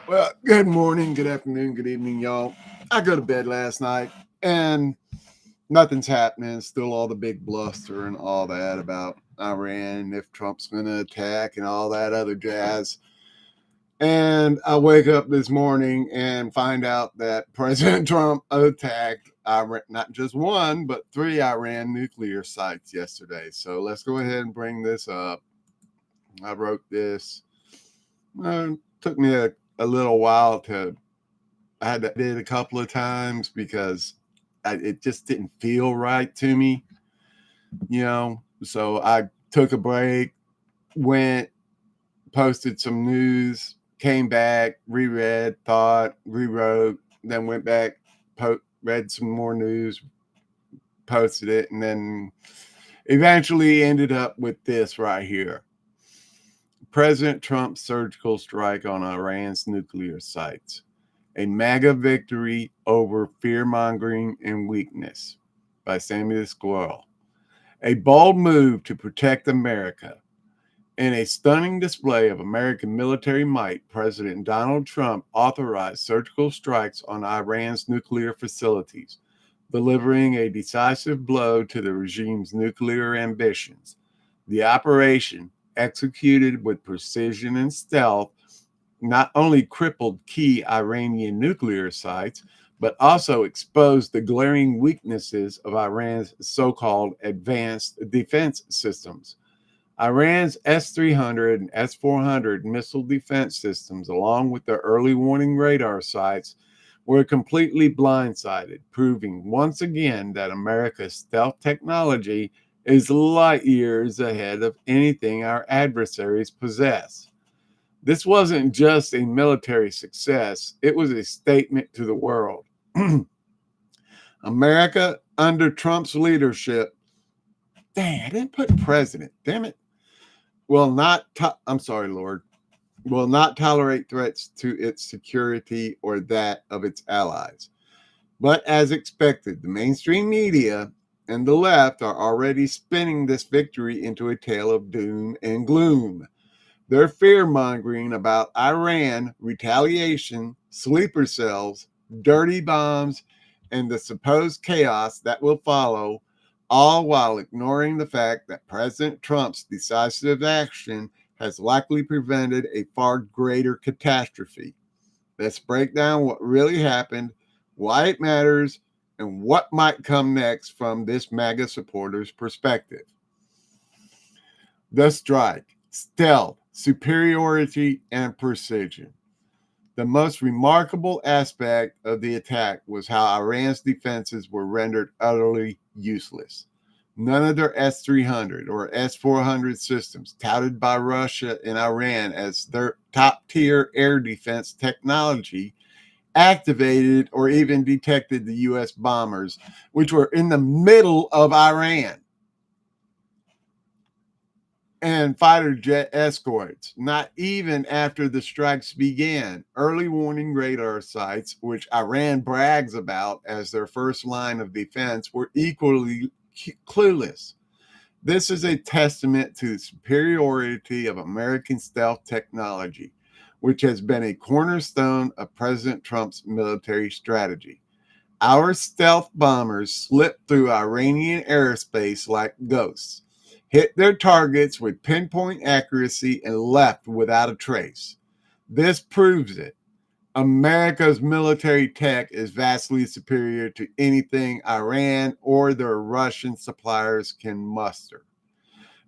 Well, good morning, good afternoon, good evening, y'all. I go to bed last night and nothing's happening. Still all the big bluster and all that about Iran, if Trump's going to attack and all that other jazz. And I wake up this morning and find out that President Trump attacked Iran, not just one, but three Iran nuclear sites yesterday. So let's go ahead and bring this up. I wrote this. Took me a little while to I had to edit a couple of times because it just didn't feel right to me, So I took a break, went, posted some news, came back, reread, thought, rewrote, then went back, read some more news, posted it, and then eventually ended up with this right here. President Trump's surgical strike on Iran's nuclear sites. A MAGA victory over fear-mongering and weakness by Samuel Squirrel. A bold move to protect America. In a stunning display of American military might, President Donald Trump authorized surgical strikes on Iran's nuclear facilities, delivering a decisive blow to the regime's nuclear ambitions. The operation, executed with precision and stealth, not only crippled key Iranian nuclear sites, but also exposed the glaring weaknesses of Iran's so-called advanced defense systems. Iran's S-300 and S-400 missile defense systems, along with their early warning radar sites, were completely blindsided, proving once again that America's stealth technology is light years ahead of anything our adversaries possess. This wasn't just a military success, it was a statement to the world. America, under Trump's leadership, dang, I didn't put president, damn it, will not tolerate threats to its security or that of its allies. But as expected, the mainstream media and the left are already spinning this victory into a tale of doom and gloom. Their fear-mongering about Iran, retaliation, sleeper cells, dirty bombs, and the supposed chaos that will follow, all while ignoring the fact that President Trump's decisive action has likely prevented a far greater catastrophe. Let's break down what really happened, why it matters, and what might come next from this MAGA supporter's perspective. The strike, stealth, superiority, and precision. The most remarkable aspect of the attack was how Iran's defenses were rendered utterly useless. None of their S-300 or S-400 systems, touted by Russia and Iran as their top-tier air defense technology, activated or even detected the U.S. bombers, which were in the middle of Iran, and fighter jet escorts, not even after the strikes began. Early warning radar sites, which Iran brags about as their first line of defense, were equally clueless. This is a testament to the superiority of American stealth technology, which has been a cornerstone of President Trump's military strategy. Our stealth bombers slipped through Iranian airspace like ghosts, hit their targets with pinpoint accuracy, and left without a trace. This proves it. America's military tech is vastly superior to anything Iran or their Russian suppliers can muster.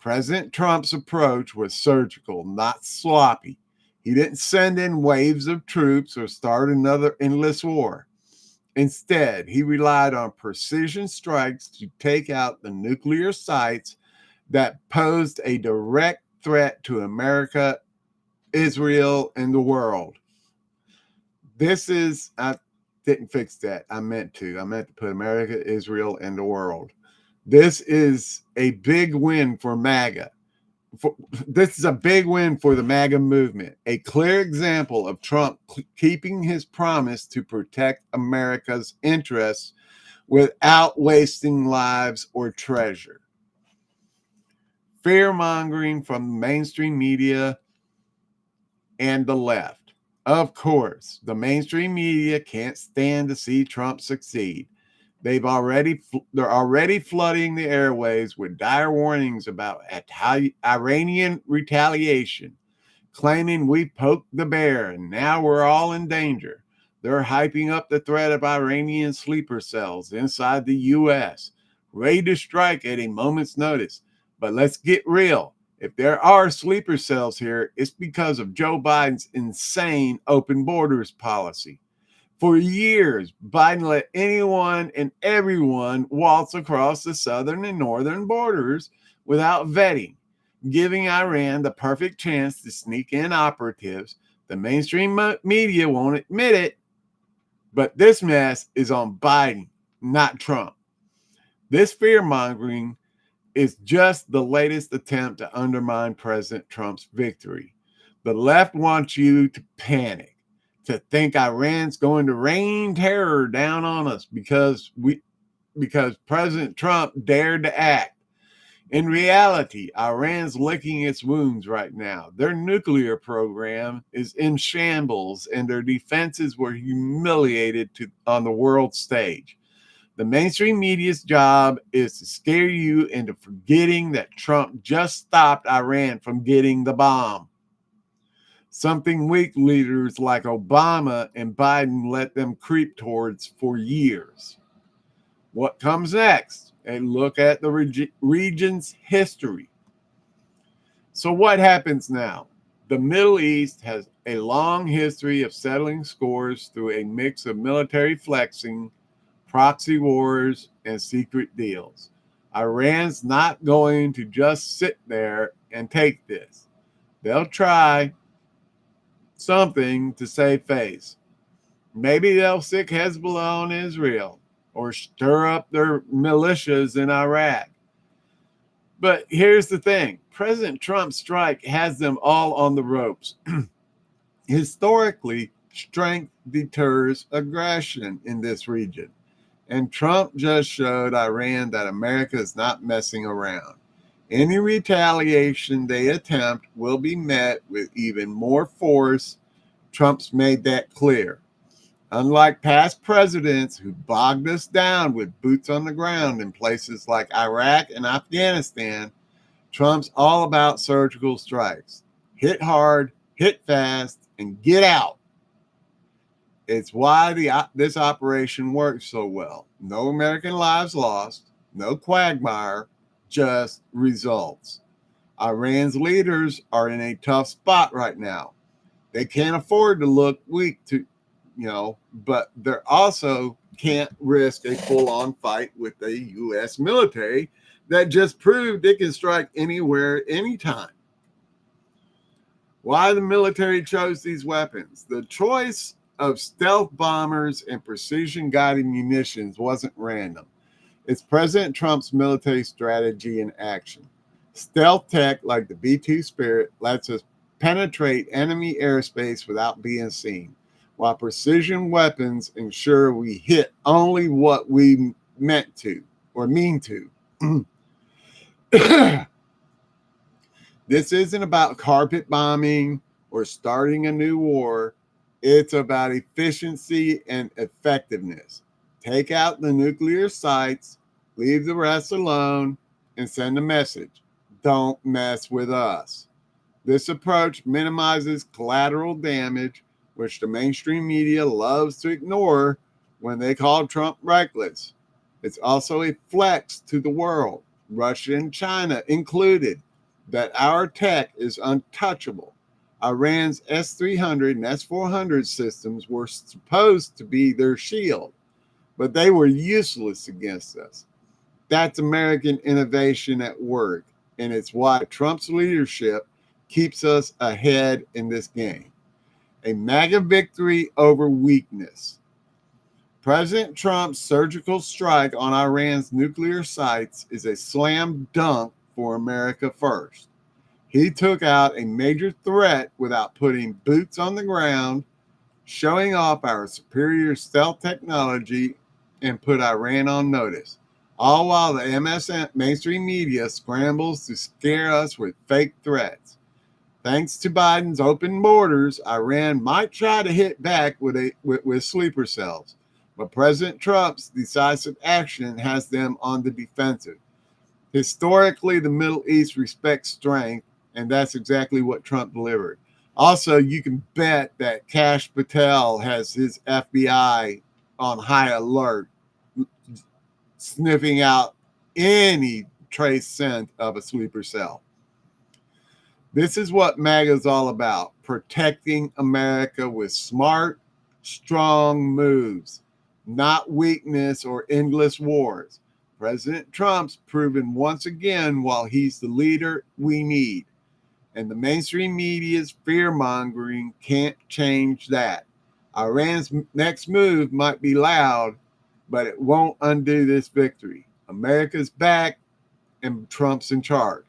President Trump's approach was surgical, not sloppy. He didn't send in waves of troops or start another endless war. Instead, he relied on precision strikes to take out the nuclear sites that posed a direct threat to America, Israel, and the world. I didn't fix that. I meant to put America, Israel, and the world. This is a big win for MAGA. This is a big win for the MAGA movement, a clear example of Trump keeping his promise to protect America's interests without wasting lives or treasure. Fear-mongering from the mainstream media and the left. Of course, the mainstream media can't stand to see Trump succeed. They're already flooding the airwaves with dire warnings about Iranian retaliation, claiming we poked the bear and now we're all in danger. They're hyping up the threat of Iranian sleeper cells inside the U.S., ready to strike at a moment's notice. But let's get real. If there are sleeper cells here, it's because of Joe Biden's insane open borders policy. For years, Biden let anyone and everyone waltz across the southern and northern borders without vetting, giving Iran the perfect chance to sneak in operatives. The mainstream media won't admit it, but this mess is on Biden, not Trump. This fear mongering is just the latest attempt to undermine President Trump's victory. The left wants you to panic, to think Iran's going to rain terror down on us because President Trump dared to act. In reality, Iran's licking its wounds right now. Their nuclear program is in shambles and their defenses were humiliated on the world stage. The mainstream media's job is to scare you into forgetting that Trump just stopped Iran from getting the bomb. Something weak leaders like Obama and Biden let them creep towards for years. What comes next? A look at the region's history. So what happens now? The Middle East has a long history of settling scores through a mix of military flexing, proxy wars, and secret deals. Iran's not going to just sit there and take this. They'll try something to save face. Maybe they'll stick Hezbollah on Israel or stir up their militias in Iraq. But here's the thing. President Trump's strike has them all on the ropes. Historically, strength deters aggression in this region. And Trump just showed Iran that America is not messing around. Any retaliation they attempt will be met with even more force. Trump's made that clear. Unlike past presidents who bogged us down with boots on the ground in places like Iraq and Afghanistan, Trump's all about surgical strikes. Hit hard, hit fast, and get out. It's why this operation works so well. No American lives lost, no quagmire, just results. Iran's leaders are in a tough spot right now. They can't afford to look weak but they also can't risk a full-on fight with the U.S. military that just proved it can strike anywhere, anytime. Why the military chose these weapons? The choice of stealth bombers and precision-guided munitions wasn't random. It's President Trump's military strategy in action. Stealth tech like the B-2 Spirit lets us penetrate enemy airspace without being seen, while precision weapons ensure we hit only what we meant to or mean to. This isn't about carpet bombing or starting a new war. It's about efficiency and effectiveness. Take out the nuclear sites, leave the rest alone, and send a message. Don't mess with us. This approach minimizes collateral damage, which the mainstream media loves to ignore when they call Trump reckless. It's also a flex to the world, Russia and China included, that our tech is untouchable. Iran's S-300 and S-400 systems were supposed to be their shield, but they were useless against us. That's American innovation at work, and it's why Trump's leadership keeps us ahead in this game. A MAGA victory over weakness. President Trump's surgical strike on Iran's nuclear sites is a slam dunk for America first. He took out a major threat without putting boots on the ground, showing off our superior stealth technology, and put Iran on notice, all while the mainstream media scrambles to scare us with fake threats. Thanks to Biden's open borders, Iran might try to hit back with sleeper cells, but President Trump's decisive action has them on the defensive. Historically, the Middle East respects strength, and that's exactly what Trump delivered. Also, you can bet that Kash Patel has his FBI on high alert, sniffing out any trace scent of a sleeper cell. This is what MAGA is all about, protecting America with smart, strong moves, not weakness or endless wars. President Trump's proven once again while he's the leader we need. And the mainstream media's fear-mongering can't change that. Iran's next move might be loud, but it won't undo this victory. America's back and Trump's in charge.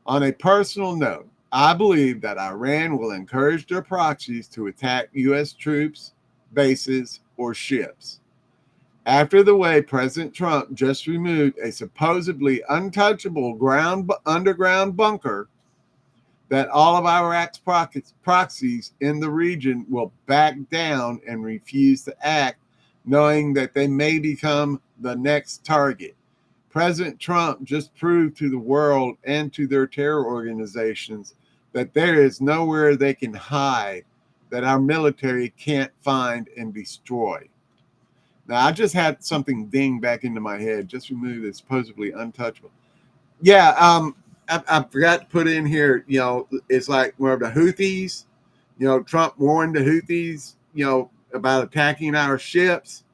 On a personal note, I believe that Iran will encourage their proxies to attack U.S. troops, bases, or ships. After the way President Trump just removed a supposedly untouchable underground bunker, that all of Iraq's proxies in the region will back down and refuse to act, knowing that they may become the next target. President Trump just proved to the world and to their terror organizations that there is nowhere they can hide that our military can't find and destroy. Now, I just had something ding back into my head. Just removed it, supposedly untouchable. Yeah, I forgot to put in here, it's like where the Houthis, Trump warned the Houthis, about attacking our ships,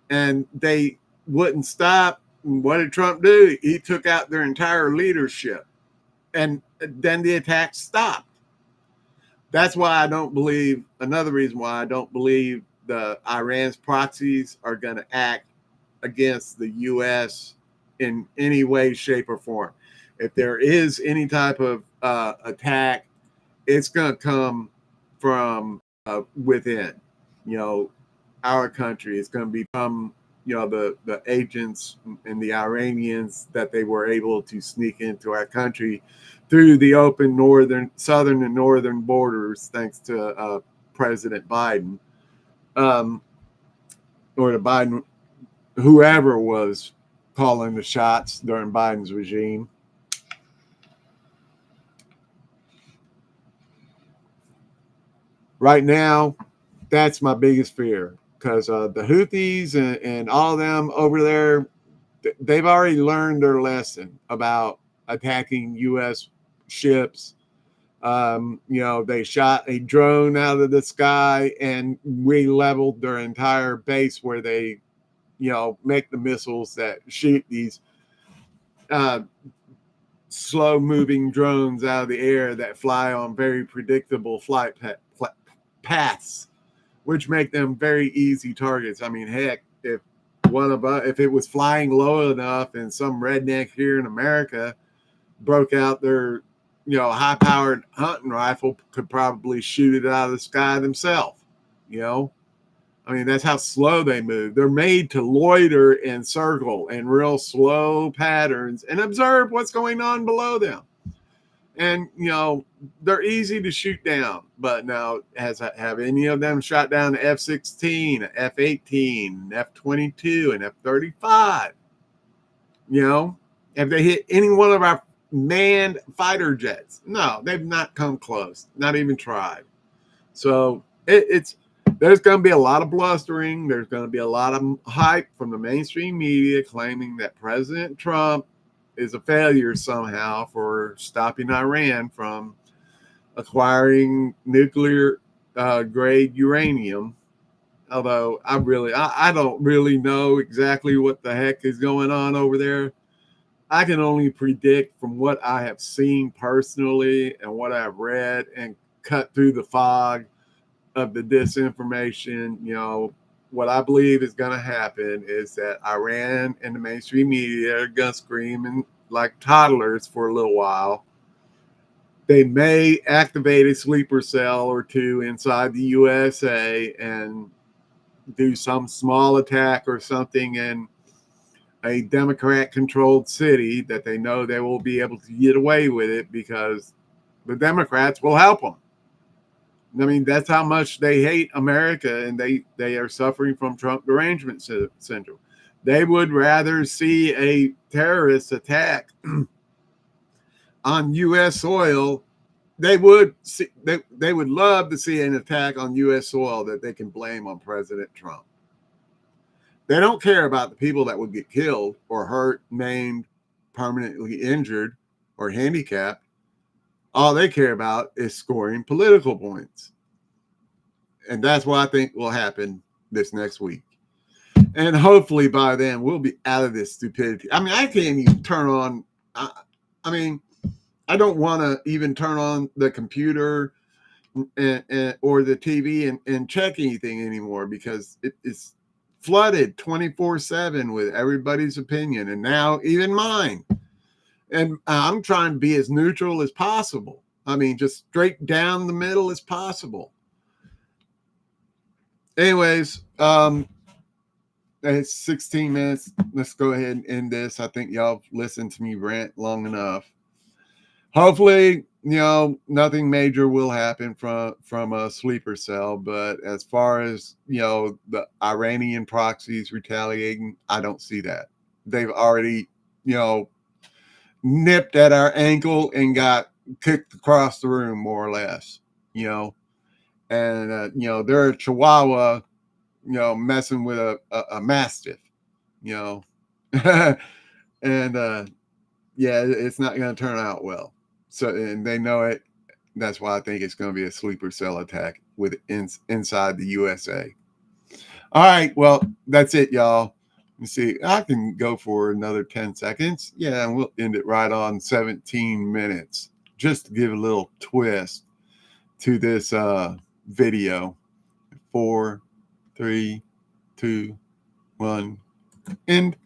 and they wouldn't stop. What did Trump do? He took out their entire leadership, and then the attack stopped. That's why I don't believe, another reason why I don't believe the Iran's proxies are going to act against the U.S. in any way, shape, or form. If there is any type of attack, it's going to come from within, our country. It's going to become, the agents and the Iranians that they were able to sneak into our country through the open southern and northern borders, thanks to President Biden, or the Biden, whoever was calling the shots during Biden's regime. Right now, that's my biggest fear, because the Houthis and all of them over there, they've already learned their lesson about attacking U.S. ships. They shot a drone out of the sky and we leveled their entire base where they, make the missiles that shoot these slow-moving drones out of the air that fly on very predictable flight paths, which make them very easy targets. I mean, heck, if it was flying low enough and some redneck here in America broke out their, high-powered hunting rifle, could probably shoot it out of the sky themselves. I mean, that's how slow they move. They're made to loiter and circle in real slow patterns and observe what's going on below them. And, they're easy to shoot down. But now, have any of them shot down the F-16, F-18, F-22, and F-35? Have they hit any one of our manned fighter jets? No, they've not come close, not even tried. So there's going to be a lot of blustering. There's going to be a lot of hype from the mainstream media claiming that President Trump is a failure somehow for stopping Iran from acquiring nuclear grade uranium. Although I don't really know exactly what the heck is going on over there. I can only predict from what I have seen personally and what I've read and cut through the fog of the disinformation. What I believe is going to happen is that Iran and the mainstream media are going to scream like toddlers for a little while. They may activate a sleeper cell or two inside the USA and do some small attack or something in a Democrat-controlled city that they know they will be able to get away with it because the Democrats will help them. I mean, that's how much they hate America, and they are suffering from Trump derangement syndrome. They would rather see a terrorist attack on U.S. soil. They would love to see an attack on U.S. soil that they can blame on President Trump. They don't care about the people that would get killed or hurt, maimed, permanently injured, or handicapped. All they care about is scoring political points. And that's what I think will happen this next week. And hopefully by then we'll be out of this stupidity. I mean, I can't even turn on, I mean, I don't want to even turn on the computer or the TV and check anything anymore, because it's flooded 24/7 with everybody's opinion, and now even mine. And I'm trying to be as neutral as possible. I mean, just straight down the middle as possible. Anyways, it's 16 minutes. Let's go ahead and end this. I think y'all listened to me rant long enough. Hopefully, nothing major will happen from a sleeper cell. But as far as, the Iranian proxies retaliating, I don't see that. They've already, nipped at our ankle and got kicked across the room, more or less, and, they're a Chihuahua, messing with a Mastiff, and, yeah, it's not going to turn out well. So, and they know it. That's why I think it's going to be a sleeper cell attack inside the USA. All right. Well, that's it, y'all. Let's see. I can go for another 10 seconds. Yeah, and we'll end it right on 17 minutes. Just to give a little twist to this video. 4, 3, 2, 1, end.